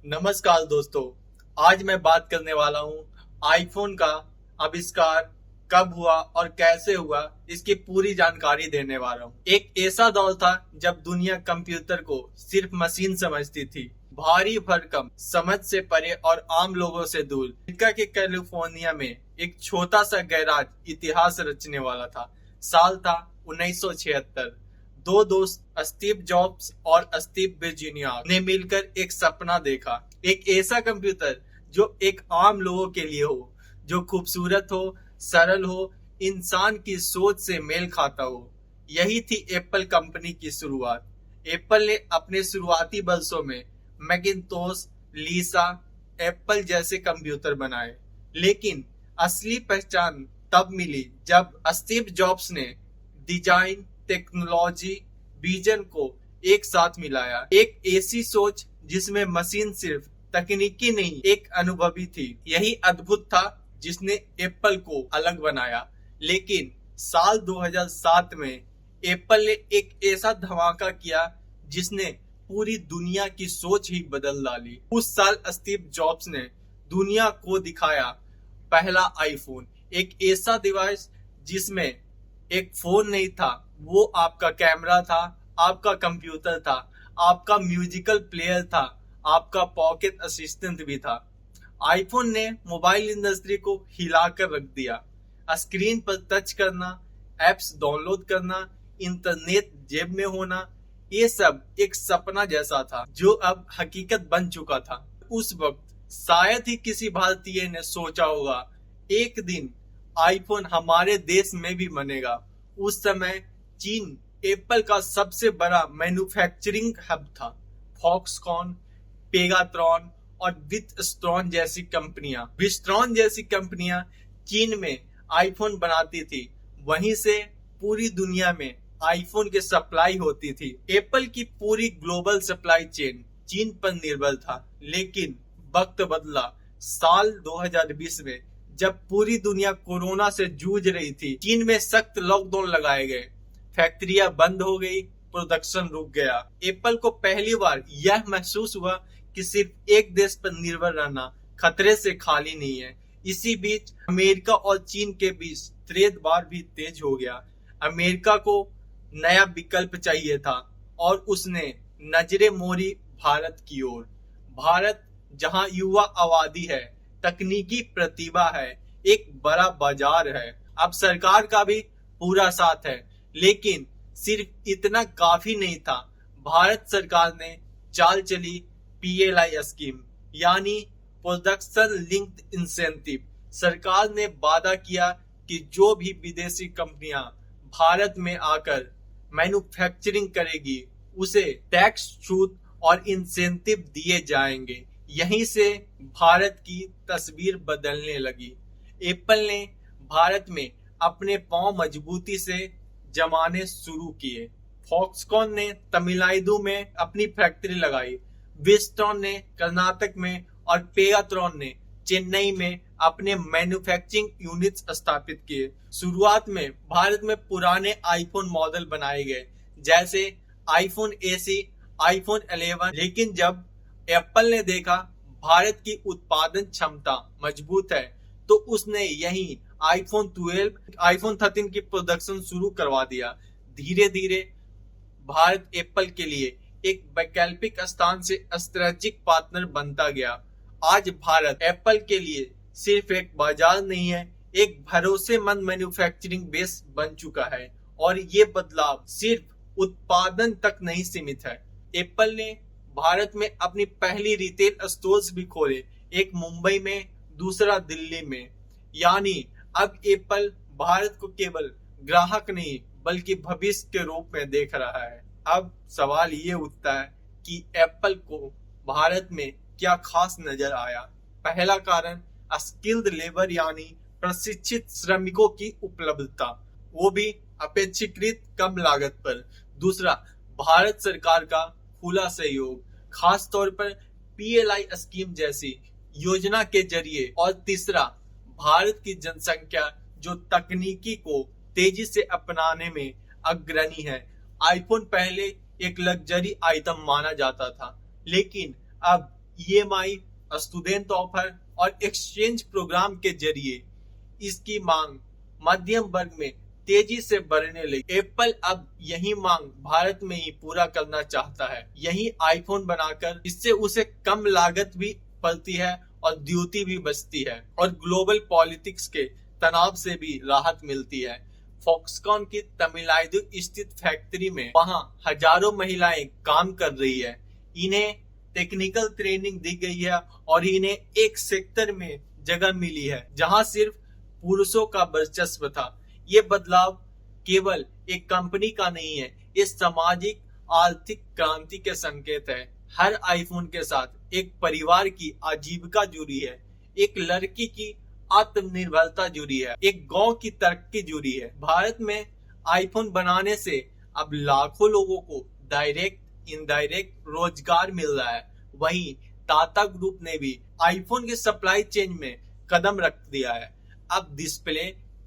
नमस्कार दोस्तों। आज मैं बात करने वाला हूँ आईफोन का आविष्कार कब हुआ और कैसे हुआ, इसकी पूरी जानकारी देने वाला हूँ। एक ऐसा दौर था जब दुनिया कंप्यूटर को सिर्फ मशीन समझती थी, भारी भरकम, समझ से परे और आम लोगों से दूर। अमेरिका के कैलिफोर्निया में एक छोटा सा गैराज इतिहास रचने वाला था। साल था 1976। दो दोस्त स्टीव जॉब्स और स्टीव विर्जीनिया ने मिलकर एक सपना देखा, एक ऐसा कंप्यूटर जो एक आम लोगों के लिए हो, जो खूबसूरत हो, सरल हो, इंसान की सोच से मेल खाता हो। यही थी एप्पल कंपनी की शुरुआत। एप्पल ने अपने शुरुआती वर्षों में मैकिंतोश, लीसा, एप्पल जैसे कंप्यूटर बनाए, लेकिन असली पहचान तब मिली जब स्टीव जॉब्स ने डिजाइन, टेक्नोलॉजी, विजन को एक साथ मिलाया। एक ऐसी सोच जिसमें मशीन सिर्फ तकनीकी नहीं, एक अनुभवी थी। यही अद्भुत था जिसने एप्पल को अलग बनाया। लेकिन साल 2007 में एप्पल ने एक ऐसा धमाका किया जिसने पूरी दुनिया की सोच ही बदल डाली। उस साल स्टीव जॉब्स ने दुनिया को दिखाया पहला आईफोन, एक ऐसा डिवाइस जिसमें एक फोन नहीं था, वो आपका कैमरा था, आपका कंप्यूटर था, आपका म्यूजिकल प्लेयर था, आपका पॉकेट असिस्टेंट भी था। आईफोन ने मोबाइल इंडस्ट्री को हिलाकर रख दिया। स्क्रीन पर टच करना, एप्स डाउनलोड करना, इंटरनेट जेब में होना, ये सब एक सपना जैसा था जो अब हकीकत बन चुका था। उस वक्त शायद ही किसी भारतीय ने सोचा होगा एक दिन आईफोन हमारे देश में भी बनेगा। उस समय चीन एप्पल का सबसे बड़ा मैन्युफैक्चरिंग हब था। फॉक्सकॉन, पेगाट्रॉन और विस्ट्रॉन जैसी कंपनियां चीन में आईफोन बनाती थी। वहीं से पूरी दुनिया में आईफोन की सप्लाई होती थी। एप्पल की पूरी ग्लोबल सप्लाई चेन चीन पर निर्भर था। लेकिन वक्त बदला। साल 2020 में जब पूरी दुनिया कोरोना से जूझ रही थी, चीन में सख्त लॉकडाउन लगाए गए, फैक्ट्रियां बंद हो गई, प्रोडक्शन रुक गया। एप्पल को पहली बार यह महसूस हुआ कि सिर्फ एक देश पर निर्भर रहना खतरे से खाली नहीं है। इसी बीच अमेरिका और चीन के बीच ट्रेड वार भी तेज हो गया। अमेरिका को नया विकल्प चाहिए था और उसने नजरें मोड़ी भारत की ओर। भारत जहां युवा आबादी है, तकनीकी प्रतिभा है, एक बड़ा बाजार है, अब सरकार का भी पूरा साथ है। लेकिन सिर्फ इतना काफी नहीं था। भारत सरकार ने चाल चली PLI स्कीम, यानी प्रोडक्शन लिंक्ड इंसेंटिव। सरकार ने वादा किया कि जो भी विदेशी कंपनियां भारत में आकर मैन्युफैक्चरिंग करेगी उसे टैक्स छूट और इंसेंटिव दिए जाएंगे। यहीं से भारत की तस्वीर बदलने लगी। एप्पल ने भारत में अपने पांव मजबूती से जमाने शुरू किए। फॉक्सकॉन ने तमिलनाडु में अपनी फैक्ट्री लगाई, विस्ट्रॉन ने कर्नाटक में और पेगाट्रॉन ने चेन्नई में अपने मैन्युफैक्चरिंग यूनिट्स स्थापित किए। शुरुआत में भारत में पुराने आईफोन मॉडल बनाए गए, जैसे आईफोन SE, आईफोन 11। लेकिन जब एप्पल ने देखा भारत की उत्पादन क्षमता मजबूत है, तो उसने यही आईफोन 12, आईफोन 13 की प्रोडक्शन शुरू करवा दिया। धीरे धीरे भारत एप्पल के लिए एक वैकल्पिक स्थान से स्ट्रेटेजिक पार्टनर बनता गया। आज भारत एप्पल के लिए सिर्फ एक बाजार नहीं है, एक भरोसेमंद मैन्युफैक्चरिंग बेस बन चुका है। और ये बदलाव सिर्फ उत्पादन तक नहीं सीमित है। एप्पल ने भारत में अपनी पहली रिटेल स्टोर्स भी खोले, एक मुंबई में, दूसरा दिल्ली में। यानी अब एप्पल भारत को केवल ग्राहक नहीं बल्कि भविष्य के रूप में देख रहा है। अब सवाल ये उठता है कि एप्पल को भारत में क्या खास नजर आया। पहला कारण स्किल्ड लेबर यानी प्रशिक्षित श्रमिकों की उपलब्धता, वो भी अपेक्षाकृत कम लागत पर। दूसरा, भारत सरकार का खुला सहयोग, खास तौर पर PLI स्कीम जैसी योजना के जरिए। और तीसरा, भारत की जनसंख्या जो तकनीकी को तेजी से अपनाने में अग्रणी है। आईफोन पहले एक लग्जरी आइटम माना जाता था, लेकिन अब EMI, स्टूडेंट ऑफर और एक्सचेंज प्रोग्राम के जरिए इसकी मांग मध्यम वर्ग में तेजी से बढ़ने लगी। एप्पल अब यही मांग भारत में ही पूरा करना चाहता है। यही आईफोन बनाकर इससे उसे कम लागत भी पड़ती है और ड्यूटी भी बचती है और ग्लोबल पॉलिटिक्स के तनाव से भी राहत मिलती है। फॉक्सकॉन की तमिलनाडु स्थित फैक्ट्री में वहां हजारों महिलाएं काम कर रही है। इन्हें टेक्निकल ट्रेनिंग दी गई है और इन्हें एक सेक्टर में जगह मिली है जहां सिर्फ पुरुषों का वर्चस्व था। ये बदलाव केवल एक कंपनी का नहीं है, ये सामाजिक आर्थिक क्रांति के संकेत है। हर आईफोन के साथ एक परिवार की आजीविका जुड़ी है, एक लड़की की आत्मनिर्भरता जुड़ी है, एक गांव की तरक्की जुड़ी है। भारत में आईफोन बनाने से अब लाखों लोगों को डायरेक्ट इनडायरेक्ट रोजगार मिल रहा है। वहीं टाटा ग्रुप ने भी आईफोन के सप्लाई चेन में कदम रख दिया है। अब डिस्प्ले,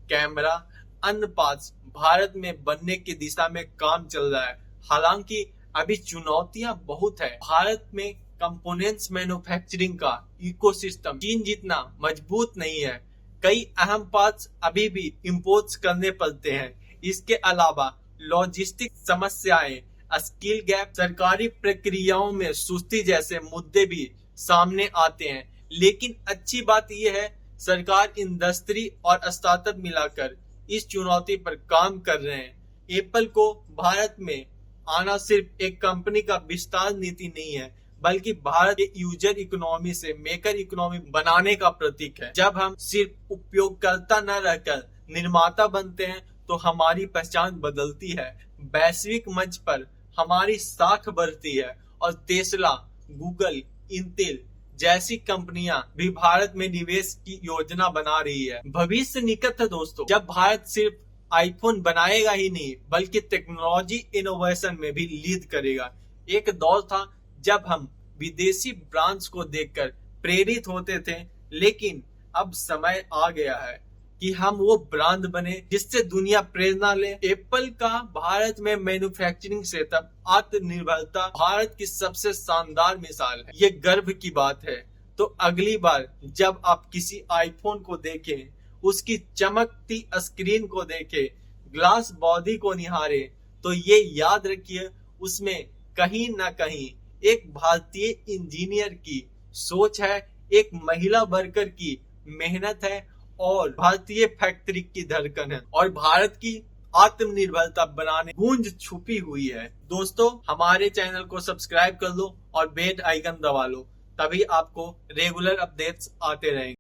कैमरा, अन्य पार्ट्स भारत में बनने की दिशा में काम चल रहा है। हालांकि अभी चुनौतियां बहुत है। भारत में कंपोनेंट्स मैन्युफैक्चरिंग का इकोसिस्टम चीन जितना मजबूत नहीं है। कई अहम पार्ट्स अभी भी इंपोर्ट करने पड़ते हैं। इसके अलावा लॉजिस्टिक समस्याएं, स्किल गैप, सरकारी प्रक्रियाओं में सुस्ती जैसे मुद्दे भी सामने आते हैं। लेकिन अच्छी बात यह है, सरकार, इंडस्ट्री और स्टार्टअप मिलाकर इस चुनौती पर काम कर रहे हैं। एप्पल को भारत में आना सिर्फ एक कंपनी का विस्तार नीति नहीं है, बल्कि भारत के यूजर इकोनॉमी से मेकर इकोनॉमी बनाने का प्रतीक है। जब हम सिर्फ उपयोगकर्ता न रहकर निर्माता बनते हैं तो हमारी पहचान बदलती है, वैश्विक मंच पर हमारी साख बढ़ती है और टेस्ला, गूगल, इंटेल जैसी कंपनियां भी भारत में निवेश की योजना बना रही है। भविष्य निकट है दोस्तों, जब भारत सिर्फ आईफोन बनाएगा ही नहीं बल्कि टेक्नोलॉजी इनोवेशन में भी लीड करेगा। एक दौर था जब हम विदेशी ब्रांड्स को देखकर प्रेरित होते थे, लेकिन अब समय आ गया है कि हम वो ब्रांड बने जिससे दुनिया प्रेरणा ले। एप्पल का भारत में मैन्युफैक्चरिंग सेटअप, आत्मनिर्भरता भारत की सबसे शानदार मिसाल है। ये गर्व की बात है। तो अगली बार जब आप किसी आईफोन को देखें, उसकी चमकती स्क्रीन को देखें, ग्लास बॉडी को निहारे, तो ये याद रखिए उसमें कहीं न कहीं एक भारतीय इंजीनियर की सोच है, एक महिला वर्कर की मेहनत है और भारतीय फैक्ट्री की धड़कन है और भारत की आत्मनिर्भरता बनाने गूंज छुपी हुई है। दोस्तों, हमारे चैनल को सब्सक्राइब कर लो और बेल आइकन दबा लो, तभी आपको रेगुलर अपडेट्स आते रहेंगे।